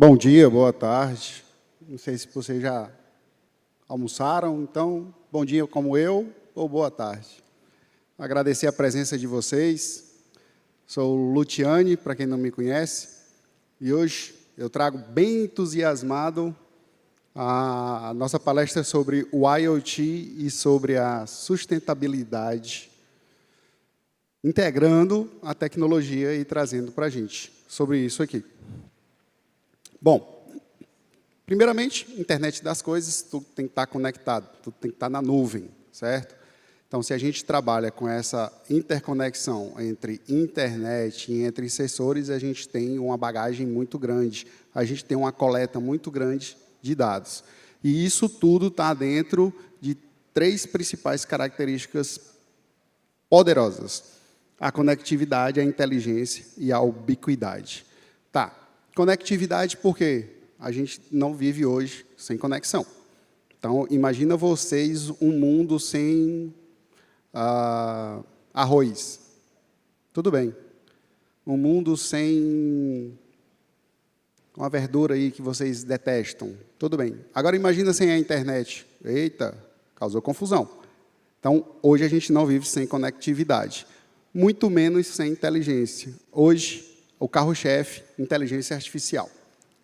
Bom dia, boa tarde. Não sei se vocês já almoçaram, então, bom dia como eu, ou boa tarde. Agradecer a presença de vocês. Sou o Luciane, para quem não me conhece, e hoje eu trago bem entusiasmado a nossa palestra sobre o IoT e sobre a sustentabilidade, integrando a tecnologia e trazendo para a gente sobre isso aqui. Bom, primeiramente, internet das coisas, tudo tem que estar conectado, tudo tem que estar na nuvem, certo? Então, se a gente trabalha com essa interconexão entre internet e entre sensores, a gente tem uma bagagem muito grande, a gente tem uma coleta muito grande de dados. E isso tudo está dentro de três principais características poderosas: a conectividade, a inteligência e a ubiquidade. Tá, conectividade por quê? A gente não vive hoje sem conexão. Então, imagina vocês um mundo sem arroz. Tudo bem. Um mundo sem uma verdura aí que vocês detestam. Tudo bem. Agora, imagina sem a internet. Eita, causou confusão. Então, hoje a gente não vive sem conectividade. Muito menos sem inteligência. Hoje, o carro-chefe, inteligência artificial.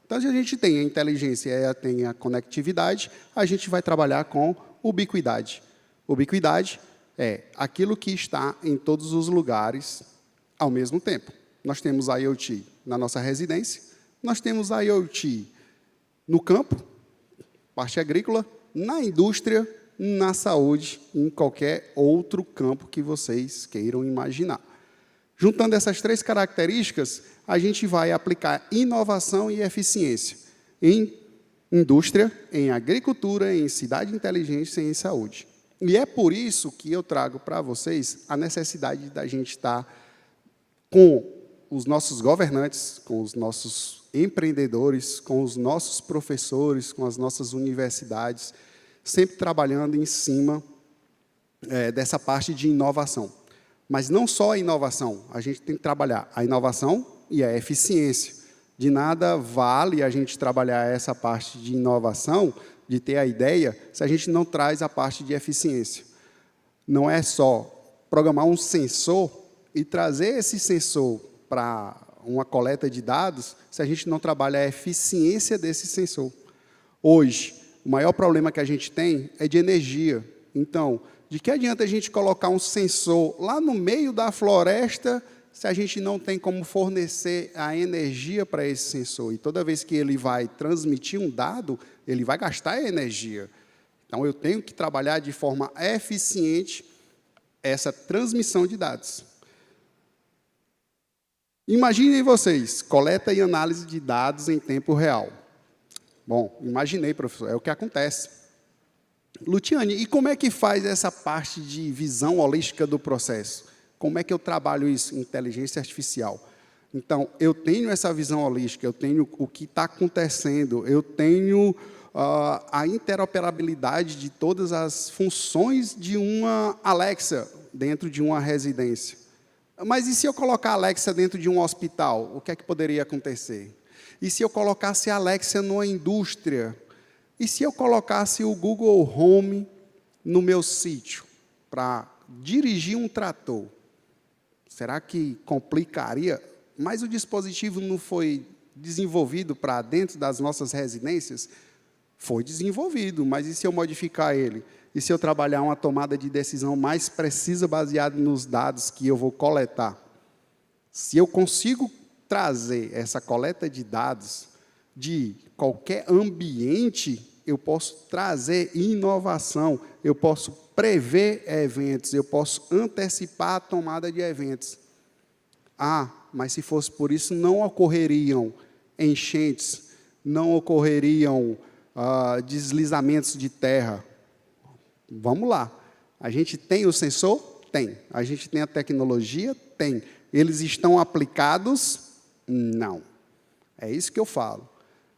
Então, se a gente tem a inteligência e tem a conectividade, a gente vai trabalhar com ubiquidade. Ubiquidade é aquilo que está em todos os lugares ao mesmo tempo. Nós temos a IoT na nossa residência, nós temos a IoT no campo, parte agrícola, na indústria, na saúde, em qualquer outro campo que vocês queiram imaginar. Juntando essas três características, a gente vai aplicar inovação e eficiência em indústria, em agricultura, em cidade inteligente e em saúde. E é por isso que eu trago para vocês a necessidade da gente estar com os nossos governantes, com os nossos empreendedores, com os nossos professores, com as nossas universidades, sempre trabalhando em cima dessa parte de inovação. Mas não só a inovação, a gente tem que trabalhar a inovação e a eficiência. De nada vale a gente trabalhar essa parte de inovação, de ter a ideia, se a gente não traz a parte de eficiência. Não é só programar um sensor e trazer esse sensor para uma coleta de dados, se a gente não trabalha a eficiência desse sensor. Hoje, o maior problema que a gente tem é de energia. Então, de que adianta a gente colocar um sensor lá no meio da floresta se a gente não tem como fornecer a energia para esse sensor? E toda vez que ele vai transmitir um dado, ele vai gastar energia. Então, eu tenho que trabalhar de forma eficiente essa transmissão de dados. Imaginem vocês, coleta e análise de dados em tempo real. Bom, imaginei, professor, é o que acontece. Luciane, e como é que faz essa parte de visão holística do processo? Como é que eu trabalho isso? Inteligência artificial. Então, eu tenho essa visão holística, eu tenho o que está acontecendo, eu tenho a interoperabilidade de todas as funções de uma Alexa dentro de uma residência. Mas e se eu colocar a Alexa dentro de um hospital? O que é que poderia acontecer? E se eu colocasse a Alexa numa indústria? E se eu colocasse o Google Home no meu sítio para dirigir um trator? Será que complicaria? Mas o dispositivo não foi desenvolvido para dentro das nossas residências? Foi desenvolvido, mas e se eu modificar ele? E se eu trabalhar uma tomada de decisão mais precisa baseada nos dados que eu vou coletar? Se eu consigo trazer essa coleta de dados de qualquer ambiente, eu posso trazer inovação, eu posso prever eventos, eu posso antecipar a tomada de eventos. Ah, mas se fosse por isso, não ocorreriam enchentes, não ocorreriam deslizamentos de terra. Vamos lá. A gente tem o sensor? Tem. A gente tem a tecnologia? Tem. Eles estão aplicados? Não. É isso que eu falo.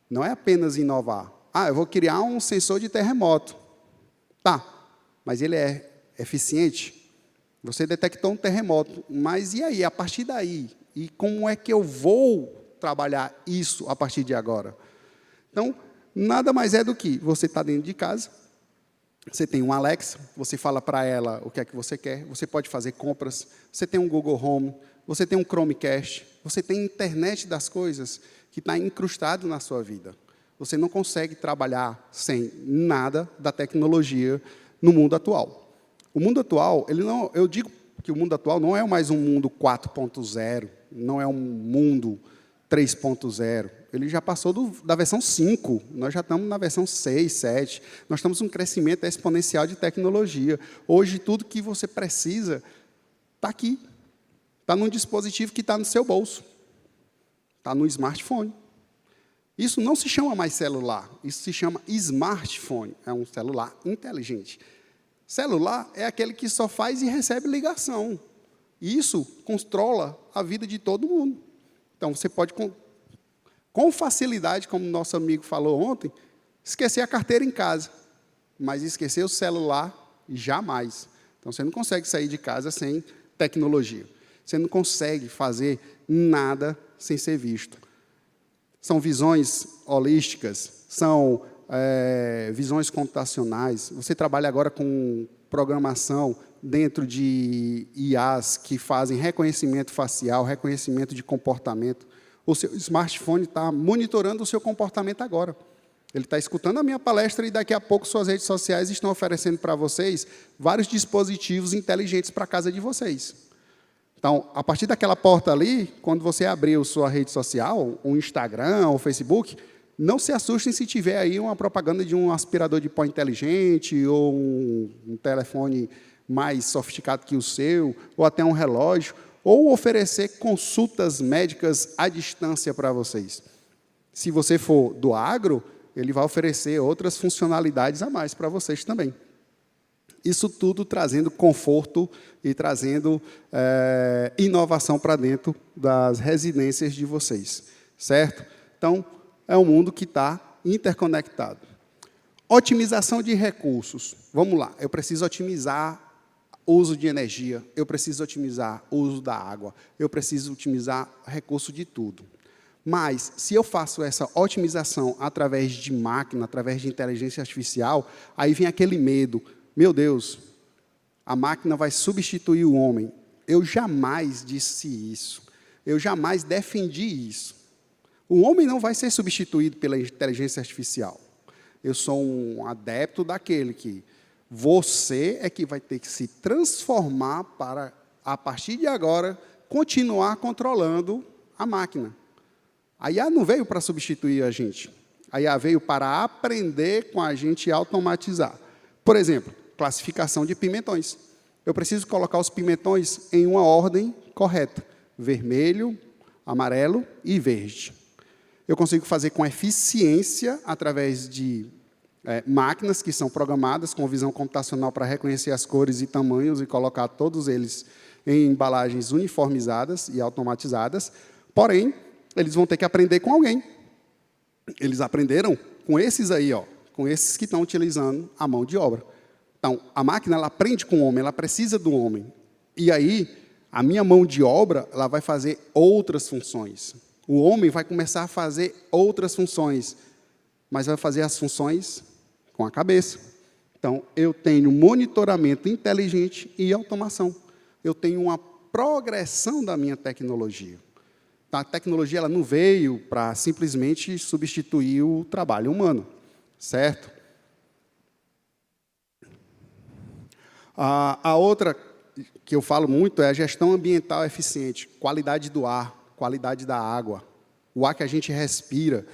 Não é apenas inovar. Ah, eu vou criar um sensor de terremoto. Tá, mas ele é eficiente? Você detectou um terremoto, mas e aí, a partir daí? E como é que eu vou trabalhar isso a partir de agora? Então, nada mais é do que você está dentro de casa, você tem um Alexa, você fala para ela o que é que você quer, você pode fazer compras, você tem um Google Home, você tem um Chromecast, você tem a internet das coisas que está incrustado na sua vida. Você não consegue trabalhar sem nada da tecnologia no mundo atual. O mundo atual, eu digo que o mundo atual não é mais um mundo 4.0, não é um mundo 3.0. Ele já passou da versão 5, nós já estamos na versão 6, 7. Nós estamos em um crescimento exponencial de tecnologia. Hoje, tudo que você precisa está aqui. Está num dispositivo que está no seu bolso. Está no smartphone. Isso não se chama mais celular, isso se chama smartphone. É um celular inteligente. Celular é aquele que só faz e recebe ligação. Isso controla a vida de todo mundo. Então, você pode, com facilidade, como nosso amigo falou ontem, esquecer a carteira em casa, mas esquecer o celular, jamais. Então, você não consegue sair de casa sem tecnologia. Você não consegue fazer nada sem ser visto. São visões holísticas, são visões computacionais. Você trabalha agora com programação dentro de IAs que fazem reconhecimento facial, reconhecimento de comportamento. O seu smartphone está monitorando o seu comportamento agora. Ele está escutando a minha palestra e daqui a pouco suas redes sociais estão oferecendo para vocês vários dispositivos inteligentes para a casa de vocês. Então, a partir daquela porta ali, quando você abrir sua rede social, o Instagram, o Facebook, não se assustem se tiver aí uma propaganda de um aspirador de pó inteligente ou um telefone mais sofisticado que o seu, ou até um relógio, ou oferecer consultas médicas à distância para vocês. Se você for do agro, ele vai oferecer outras funcionalidades a mais para vocês também. Isso tudo trazendo conforto e trazendo inovação para dentro das residências de vocês, certo? Então, é um mundo que está interconectado. Otimização de recursos. Vamos lá, eu preciso otimizar o uso de energia, eu preciso otimizar o uso da água, eu preciso otimizar recurso de tudo. Mas, se eu faço essa otimização através de máquina, através de inteligência artificial, aí vem aquele medo. Meu Deus, a máquina vai substituir o homem. Eu jamais disse isso. Eu jamais defendi isso. O homem não vai ser substituído pela inteligência artificial. Eu sou um adepto daquele que você é que vai ter que se transformar para, a partir de agora, continuar controlando a máquina. A IA não veio para substituir a gente. A IA veio para aprender com a gente e automatizar. Por exemplo, classificação de pimentões. Eu preciso colocar os pimentões em uma ordem correta. Vermelho, amarelo e verde. Eu consigo fazer com eficiência através de máquinas que são programadas com visão computacional para reconhecer as cores e tamanhos e colocar todos eles em embalagens uniformizadas e automatizadas. Porém, eles vão ter que aprender com alguém. Eles aprenderam com esses aí, ó, com esses que estão utilizando a mão de obra. Então, a máquina ela aprende com o homem, ela precisa do homem. E aí, a minha mão de obra ela vai fazer outras funções. O homem vai começar a fazer outras funções, mas vai fazer as funções com a cabeça. Então, eu tenho monitoramento inteligente e automação. Eu tenho uma progressão da minha tecnologia. A tecnologia ela não veio para simplesmente substituir o trabalho humano, certo? A outra que eu falo muito é a gestão ambiental eficiente, qualidade do ar, qualidade da água, o ar que a gente respira,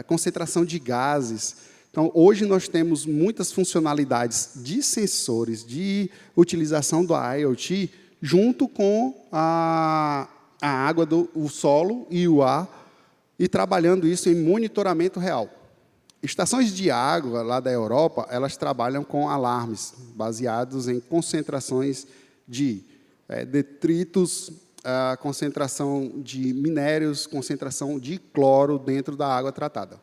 concentração de gases. Então, hoje nós temos muitas funcionalidades de sensores, de utilização do IoT, junto com a água, o solo e o ar, e trabalhando isso em monitoramento real. Estações de água lá da Europa, elas trabalham com alarmes, baseados em concentrações de detritos, concentração de minérios, concentração de cloro dentro da água tratada.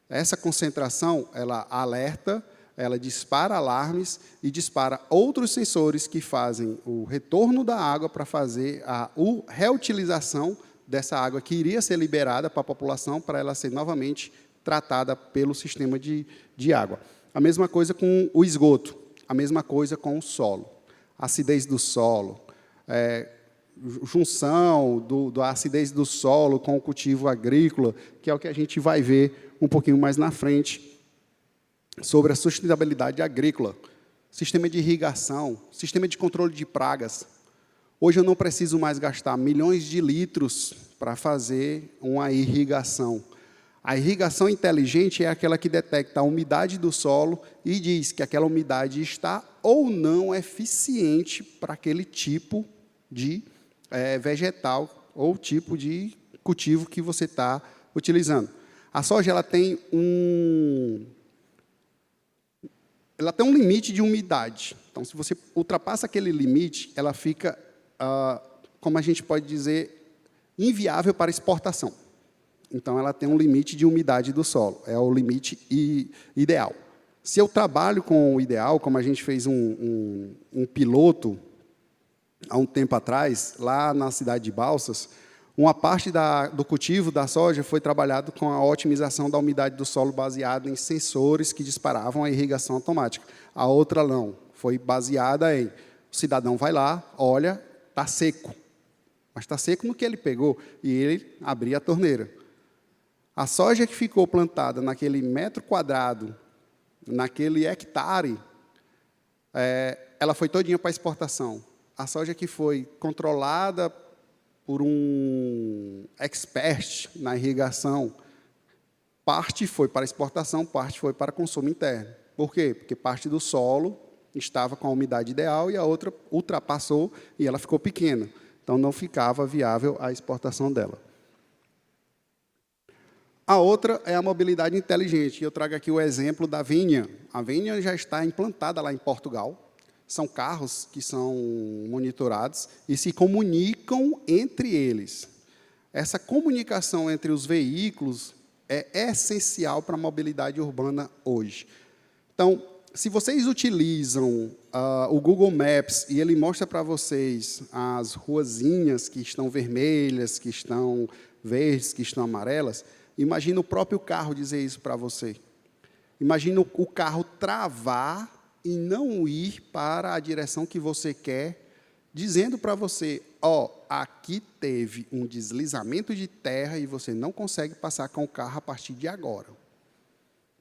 Essa concentração, ela alerta, ela dispara alarmes e dispara outros sensores que fazem o retorno da água para fazer a reutilização dessa água que iria ser liberada para a população para ela ser novamente tratada pelo sistema de água. A mesma coisa com o esgoto, a mesma coisa com o solo. Acidez do solo, junção da acidez do solo com o cultivo agrícola, que é o que a gente vai ver um pouquinho mais na frente, sobre a sustentabilidade agrícola, sistema de irrigação, sistema de controle de pragas. Hoje eu não preciso mais gastar milhões de litros para fazer uma irrigação. A irrigação inteligente é aquela que detecta a umidade do solo e diz que aquela umidade está ou não eficiente para aquele tipo de vegetal ou tipo de cultivo que você está utilizando. A soja ela tem um limite de umidade. Então, se você ultrapassa aquele limite, ela fica, como a gente pode dizer, inviável para exportação. Então, ela tem um limite de umidade do solo, é o limite ideal. Se eu trabalho com o ideal, como a gente fez um piloto há um tempo atrás, lá na cidade de Balsas, uma parte do cultivo da soja foi trabalhado com a otimização da umidade do solo baseado em sensores que disparavam a irrigação automática. A outra não, foi baseada em, o cidadão vai lá, olha, está seco, mas está seco no que ele pegou, e ele abria a torneira. A soja que ficou plantada naquele metro quadrado, naquele hectare, ela foi todinha para exportação. A soja que foi controlada por um expert na irrigação, parte foi para exportação, parte foi para consumo interno. Por quê? Porque parte do solo estava com a umidade ideal e a outra ultrapassou e ela ficou pequena. Então, não ficava viável a exportação dela. A outra é a mobilidade inteligente. Eu trago aqui o exemplo da Vinha. A Vinha já está implantada lá em Portugal. São carros que são monitorados e se comunicam entre eles. Essa comunicação entre os veículos é essencial para a mobilidade urbana hoje. Então, se vocês utilizam o Google Maps e ele mostra para vocês as ruazinhas que estão vermelhas, que estão verdes, que estão amarelas, imagina o próprio carro dizer isso para você. Imagina o carro travar e não ir para a direção que você quer, dizendo para você, aqui teve um deslizamento de terra e você não consegue passar com o carro a partir de agora.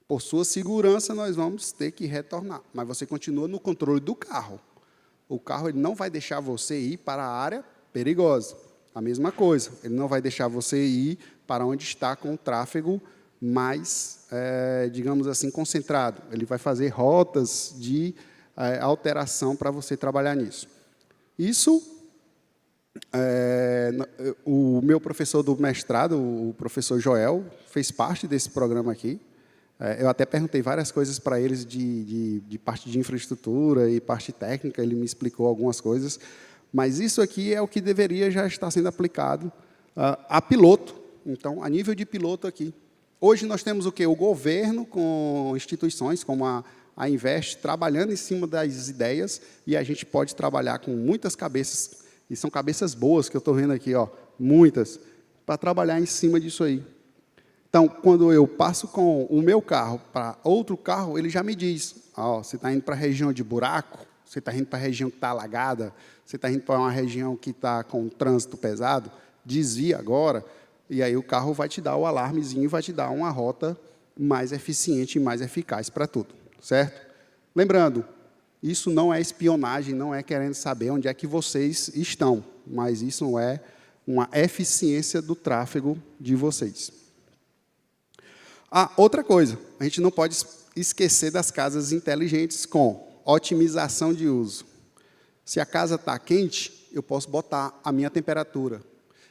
Por sua segurança, nós vamos ter que retornar, mas você continua no controle do carro. O carro ele não vai deixar você ir para a área perigosa. A mesma coisa, ele não vai deixar você ir para onde está com o tráfego mais, digamos assim, concentrado. Ele vai fazer rotas de alteração para você trabalhar nisso. Isso, o meu professor do mestrado, o professor Joel, fez parte desse programa aqui. Eu até perguntei várias coisas para eles de parte de infraestrutura e parte técnica, ele me explicou algumas coisas, mas isso aqui é o que deveria já estar sendo aplicado a piloto, então, a nível de piloto aqui. Hoje nós temos o quê? O governo com instituições como a Invest, trabalhando em cima das ideias, e a gente pode trabalhar com muitas cabeças, e são cabeças boas que eu estou vendo aqui, muitas, para trabalhar em cima disso aí. Então, quando eu passo com o meu carro para outro carro, ele já me diz, você está indo para a região de buraco, você está indo para a região que está alagada, você está indo para uma região que está com trânsito pesado, desvia agora, e aí o carro vai te dar o alarmezinho e vai te dar uma rota mais eficiente e mais eficaz para tudo, certo? Lembrando, isso não é espionagem, não é querendo saber onde é que vocês estão, mas isso é uma eficiência do tráfego de vocês. Outra coisa, a gente não pode esquecer das casas inteligentes com otimização de uso. Se a casa está quente, eu posso botar a minha temperatura.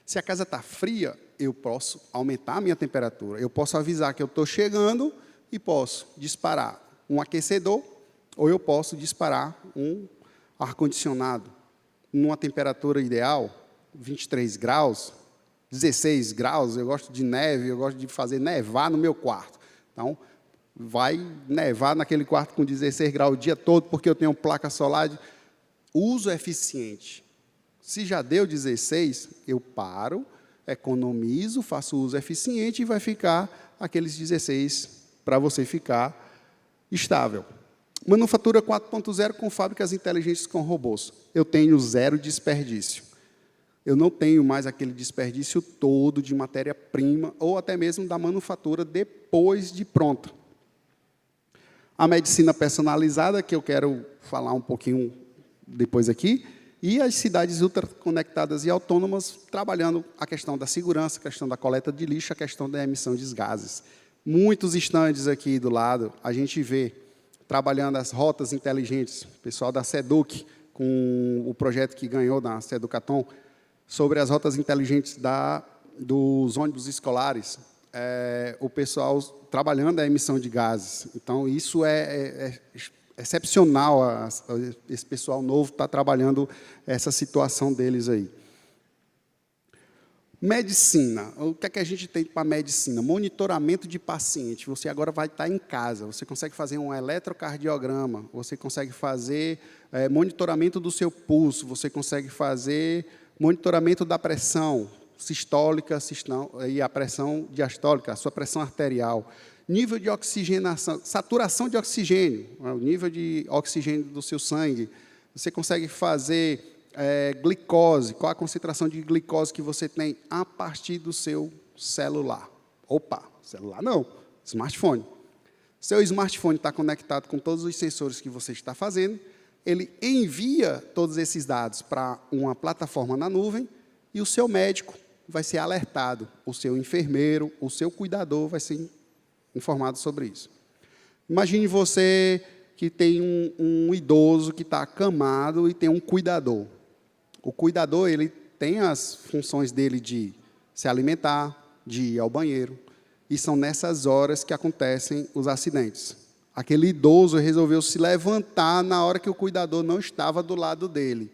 Se a casa está fria, eu posso aumentar a minha temperatura. Eu posso avisar que eu estou chegando e posso disparar um aquecedor ou eu posso disparar um ar-condicionado numa temperatura ideal, 23 graus, 16 graus, eu gosto de neve, eu gosto de fazer nevar no meu quarto. Então, vai nevar naquele quarto com 16 graus o dia todo, porque eu tenho placa solar. Uso eficiente. Se já deu 16, eu paro, economizo, faço uso eficiente e vai ficar aqueles 16 para você ficar estável. Manufatura 4.0 com fábricas inteligentes com robôs. Eu tenho 0 desperdício. Eu não tenho mais aquele desperdício todo de matéria-prima ou até mesmo da manufatura depois de pronta. A medicina personalizada, que eu quero falar um pouquinho depois aqui, e as cidades ultraconectadas e autônomas, trabalhando a questão da segurança, a questão da coleta de lixo, a questão da emissão de gases. Muitos estandes aqui do lado, a gente vê trabalhando as rotas inteligentes, o pessoal da SEDUC, com o projeto que ganhou na SEDUCATON, sobre as rotas inteligentes dos ônibus escolares, o pessoal trabalhando a emissão de gases. Então, isso é excepcional, esse pessoal novo está trabalhando essa situação deles aí. Medicina. O que é que a gente tem para medicina? Monitoramento de paciente. Você agora vai estar em casa, você consegue fazer um eletrocardiograma, você consegue fazer monitoramento do seu pulso, você consegue fazer monitoramento da pressão sistólica e a pressão diastólica, a sua pressão arterial, nível de oxigenação, saturação de oxigênio, o nível de oxigênio do seu sangue. Você consegue fazer glicose, qual a concentração de glicose que você tem a partir do seu celular. Opa, celular não, smartphone. Seu smartphone está conectado com todos os sensores que você está fazendo, ele envia todos esses dados para uma plataforma na nuvem e o seu médico vai ser alertado, o seu enfermeiro, o seu cuidador vai ser informado sobre isso. Imagine você que tem um idoso que está acamado e tem um cuidador. O cuidador, ele tem as funções dele de se alimentar, de ir ao banheiro, e são nessas horas que acontecem os acidentes. Aquele idoso resolveu se levantar na hora que o cuidador não estava do lado dele,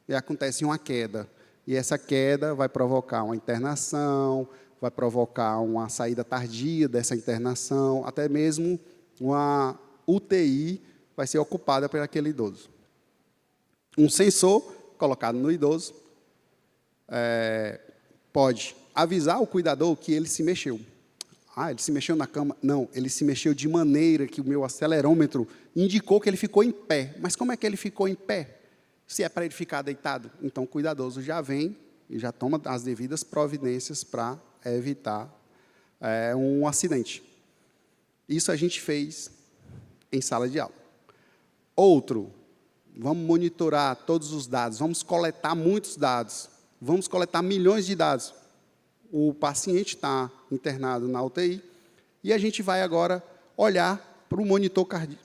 e acontece uma queda. E essa queda vai provocar uma internação, vai provocar uma saída tardia dessa internação, até mesmo uma UTI vai ser ocupada por aquele idoso. Um sensor colocado no idoso pode avisar o cuidador que ele se mexeu. Ah, ele se mexeu na cama? Não, ele se mexeu de maneira que o meu acelerômetro indicou que ele ficou em pé. Mas como é que ele ficou em pé? Se é para ele ficar deitado? Então, o cuidadoso já vem e já toma as devidas providências para evitar um acidente. Isso a gente fez em sala de aula. Outro, vamos monitorar todos os dados, vamos coletar muitos dados, vamos coletar milhões de dados. O paciente está internado na UTI e a gente vai agora olhar para o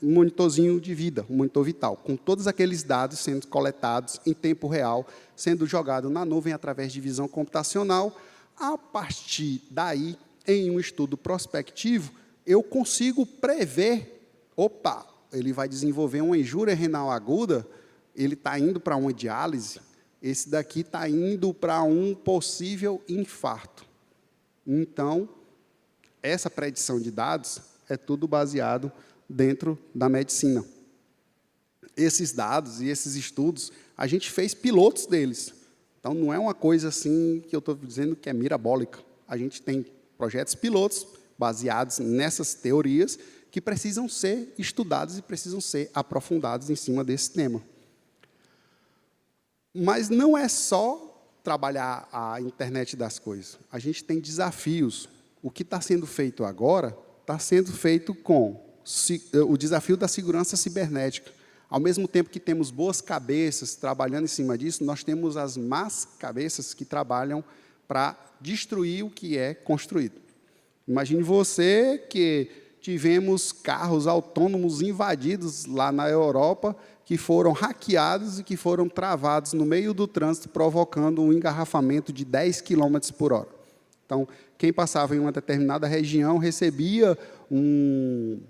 monitorzinho de vida, o monitor vital, com todos aqueles dados sendo coletados em tempo real, sendo jogado na nuvem através de visão computacional. A partir daí, em um estudo prospectivo, eu consigo prever, opa, ele vai desenvolver uma injúria renal aguda, ele está indo para uma diálise, esse daqui está indo para um possível infarto. Então, essa predição de dados é tudo baseado dentro da medicina. Esses dados e esses estudos, a gente fez pilotos deles. Então, não é uma coisa assim que eu estou dizendo que é mirabólica. A gente tem projetos pilotos baseados nessas teorias que precisam ser estudados e precisam ser aprofundados em cima desse tema. Mas não é só trabalhar a internet das coisas. A gente tem desafios. O que está sendo feito agora está sendo feito com o desafio da segurança cibernética. Ao mesmo tempo que temos boas cabeças trabalhando em cima disso, nós temos as más cabeças que trabalham para destruir o que é construído. Imagine você que tivemos carros autônomos invadidos lá na Europa, que foram hackeados e que foram travados no meio do trânsito, provocando um engarrafamento de 10 km por hora. Então, quem passava em uma determinada região recebia um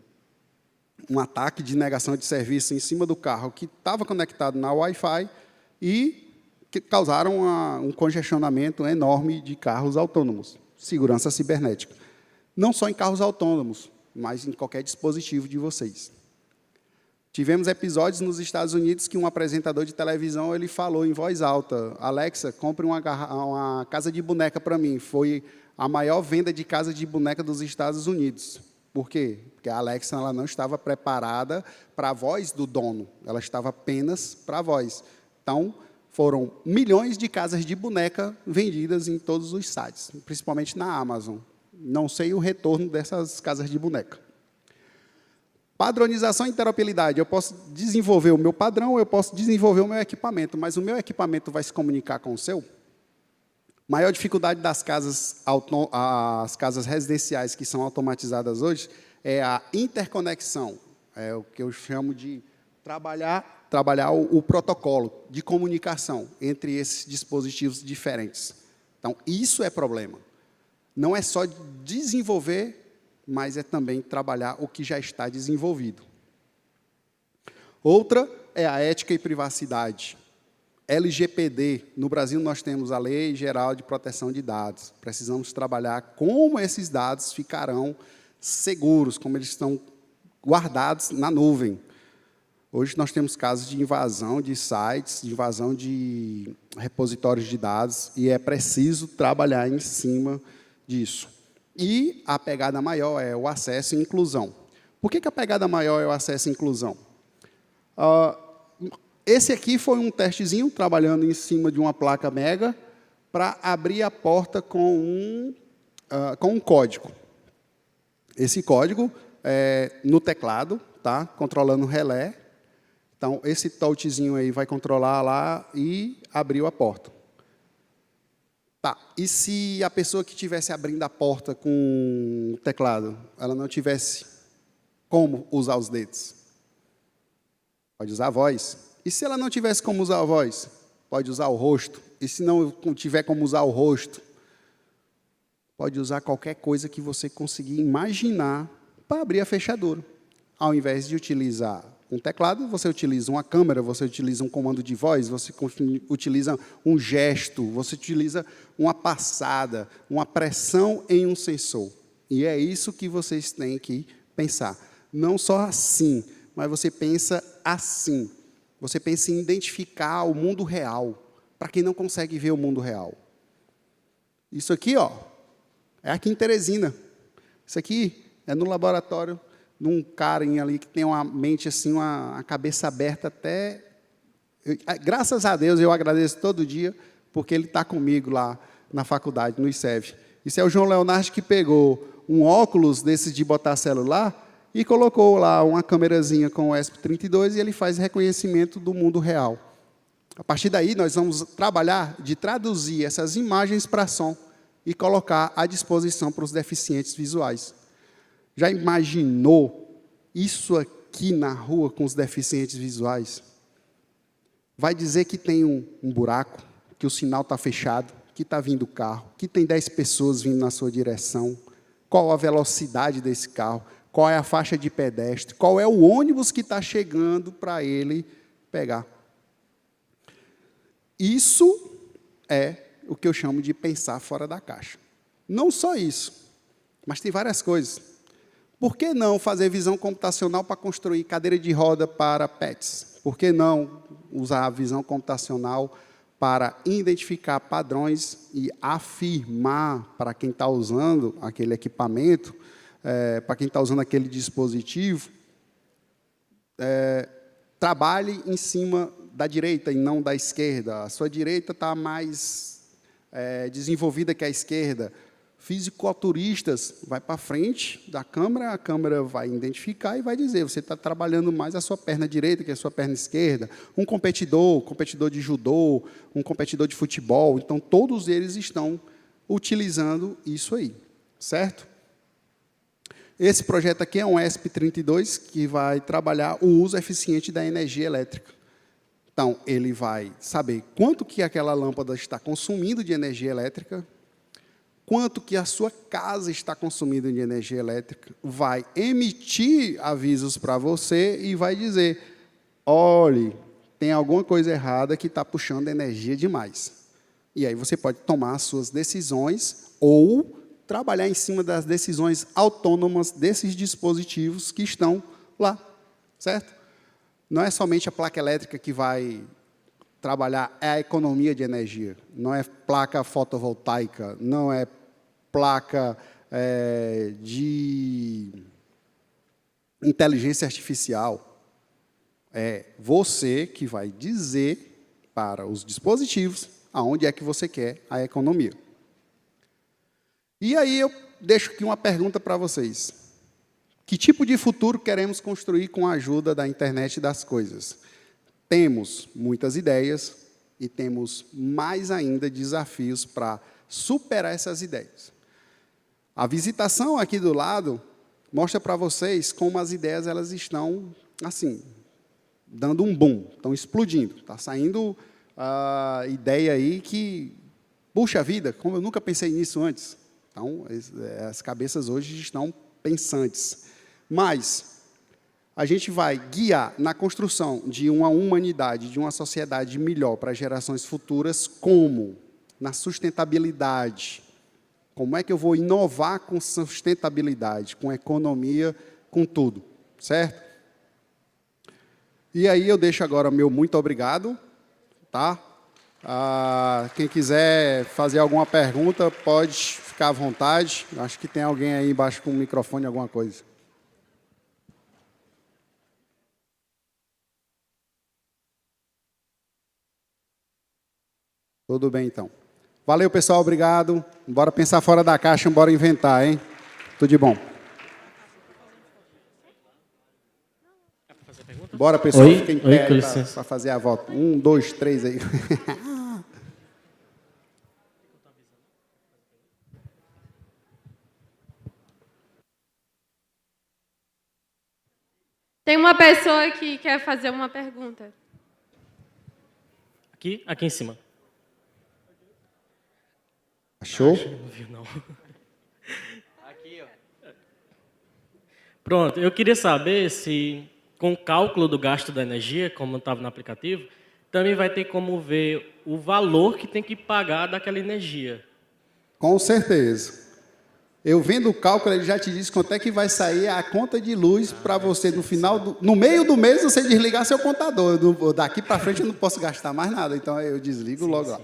ataque de negação de serviço em cima do carro que estava conectado na Wi-Fi e que causaram um congestionamento enorme de carros autônomos. Segurança cibernética. Não só em carros autônomos, mas em qualquer dispositivo de vocês. Tivemos episódios nos Estados Unidos que um apresentador de televisão ele falou em voz alta: Alexa, compre uma casa de boneca para mim. Foi a maior venda de casa de boneca dos Estados Unidos. Por quê? Porque a Alexa ela não estava preparada para a voz do dono, ela estava apenas para a voz. Então, foram milhões de casas de boneca vendidas em todos os sites, principalmente na Amazon. Não sei o retorno dessas casas de boneca. Padronização e interoperabilidade. Eu posso desenvolver o meu padrão, eu posso desenvolver o meu equipamento, mas o meu equipamento vai se comunicar com o seu? Maior dificuldade das casas, as casas residenciais que são automatizadas hoje é a interconexão. É o que eu chamo de trabalhar o protocolo de comunicação entre esses dispositivos diferentes. Então, isso é problema. Não é só desenvolver, mas é também trabalhar o que já está desenvolvido. Outra é a ética e privacidade. LGPD. No Brasil, nós temos a Lei Geral de Proteção de Dados. Precisamos trabalhar como esses dados ficarão seguros, como eles estão guardados na nuvem. Hoje, nós temos casos de invasão de sites, de invasão de repositórios de dados, e é preciso trabalhar em cima disso. E a pegada maior é o acesso e inclusão. Por que a pegada maior é o acesso e inclusão? Esse aqui foi um testezinho, trabalhando em cima de uma placa Mega, para abrir a porta com um código. Esse código é no teclado, tá? Controlando o relé. Então, esse touchzinho aí vai controlar lá e abriu a porta. Tá, e se a pessoa que estivesse abrindo a porta com o teclado, ela não tivesse como usar os dedos? Pode usar a voz. E se ela não tivesse como usar a voz? Pode usar o rosto. E se não tiver como usar o rosto? Pode usar qualquer coisa que você conseguir imaginar para abrir a fechadura. Ao invés de utilizar um teclado, você utiliza uma câmera, você utiliza um comando de voz, você utiliza um gesto, você utiliza uma passada, uma pressão em um sensor. E é isso que vocês têm que pensar. Não só assim, mas você pensa assim. Você pensa em identificar o mundo real, para quem não consegue ver o mundo real. Isso aqui, ó, é aqui em Teresina. Isso aqui é no laboratório de um carinha ali que tem uma mente assim, uma cabeça aberta até... Graças a Deus, eu agradeço todo dia, porque ele está comigo lá na faculdade, no ICEV. Isso é o João Leonardo que pegou um óculos desses de botar celular e colocou lá uma câmerazinha com o ESP32 e ele faz reconhecimento do mundo real. A partir daí, nós vamos trabalhar de traduzir essas imagens para som e colocar à disposição para os deficientes visuais. Já imaginou isso aqui na rua com os deficientes visuais? Vai dizer que tem um buraco, que o sinal está fechado, que está vindo o carro, que tem 10 pessoas vindo na sua direção, qual a velocidade desse carro, qual é a faixa de pedestre, qual é o ônibus que está chegando para ele pegar. Isso é o que eu chamo de pensar fora da caixa. Não só isso, mas tem várias coisas. Por que não fazer visão computacional para construir cadeira de roda para pets? Por que não usar a visão computacional para identificar padrões e afirmar para quem está usando aquele equipamento, para quem está usando aquele dispositivo, trabalhe em cima da direita e não da esquerda. A sua direita está mais desenvolvida que a esquerda. Fisiculturistas, vai para frente da câmera, a câmera vai identificar e vai dizer, você está trabalhando mais a sua perna direita que a sua perna esquerda. Um competidor de judô, um competidor de futebol, então todos eles estão utilizando isso aí, certo? Esse projeto aqui é um ESP32, que vai trabalhar o uso eficiente da energia elétrica. Então, ele vai saber quanto que aquela lâmpada está consumindo de energia elétrica, quanto que a sua casa está consumindo de energia elétrica, vai emitir avisos para você e vai dizer, olhe, tem alguma coisa errada que está puxando energia demais. E aí você pode tomar as suas decisões ou trabalhar em cima das decisões autônomas desses dispositivos que estão lá, certo? não é somente a placa elétrica que vai trabalhar, é a economia de energia. Não é placa fotovoltaica, não é placa de inteligência artificial. É você que vai dizer para os dispositivos aonde é que você quer a economia. E aí eu deixo aqui uma pergunta para vocês. Que tipo de futuro queremos construir com a ajuda da internet das coisas? Temos muitas ideias e temos mais ainda desafios para superar essas ideias. A visitação aqui do lado mostra para vocês como as ideias elas estão assim, dando um boom, estão explodindo. Está saindo a ideia aí que, puxa vida, como eu nunca pensei nisso antes. Então, as cabeças hoje estão pensantes. Mas a gente vai guiar na construção de uma humanidade, de uma sociedade melhor para gerações futuras, como? Na sustentabilidade. Como é que eu vou inovar com sustentabilidade, com economia, com tudo, certo? E aí eu deixo agora meu muito obrigado, tá? Quem quiser fazer alguma pergunta, pode ficar à vontade. Acho que tem alguém aí embaixo com o microfone, alguma coisa. Tudo bem, então. Valeu, pessoal, obrigado. Bora pensar fora da caixa, bora inventar, hein? Tudo de bom. Bora, pessoal, fiquem em pé para fazer a volta. 1, 2, 3 aí. Tem uma pessoa que quer fazer uma pergunta. Aqui em cima. Achou? Não viu, não. Aqui, ó. Pronto, eu queria saber se, com o cálculo do gasto da energia, como estava no aplicativo, também vai ter como ver o valor que tem que pagar daquela energia. Com certeza. Eu vendo o cálculo, ele já te diz quanto é que vai sair a conta de luz para você, no final, no meio do mês, você desligar seu contador. Daqui para frente eu não posso gastar mais nada, então eu desligo logo lá.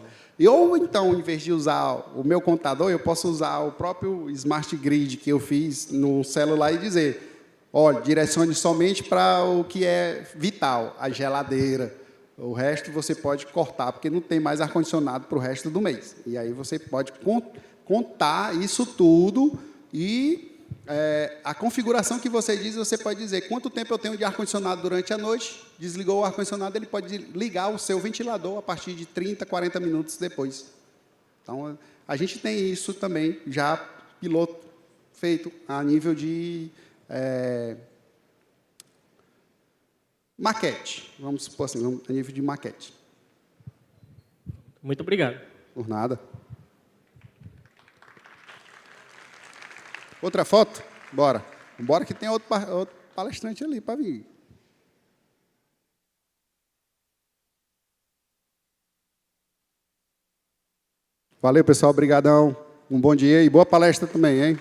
Ou então, em vez de usar o meu contador, eu posso usar o próprio Smart Grid que eu fiz no celular e dizer, olha, direcione somente para o que é vital, a geladeira. O resto você pode cortar, porque não tem mais ar-condicionado para o resto do mês. E aí você pode contar isso tudo e a configuração que você diz, você pode dizer quanto tempo eu tenho de ar-condicionado durante a noite, desligou o ar-condicionado, ele pode ligar o seu ventilador a partir de 30, 40 minutos depois. Então, a gente tem isso também, já piloto feito a nível de maquete, vamos supor assim, a nível de maquete. Muito obrigado. Por nada. Outra foto? Bora. Bora que tem outro palestrante ali para vir. Valeu, pessoal. Obrigadão. Um bom dia e boa palestra também, hein?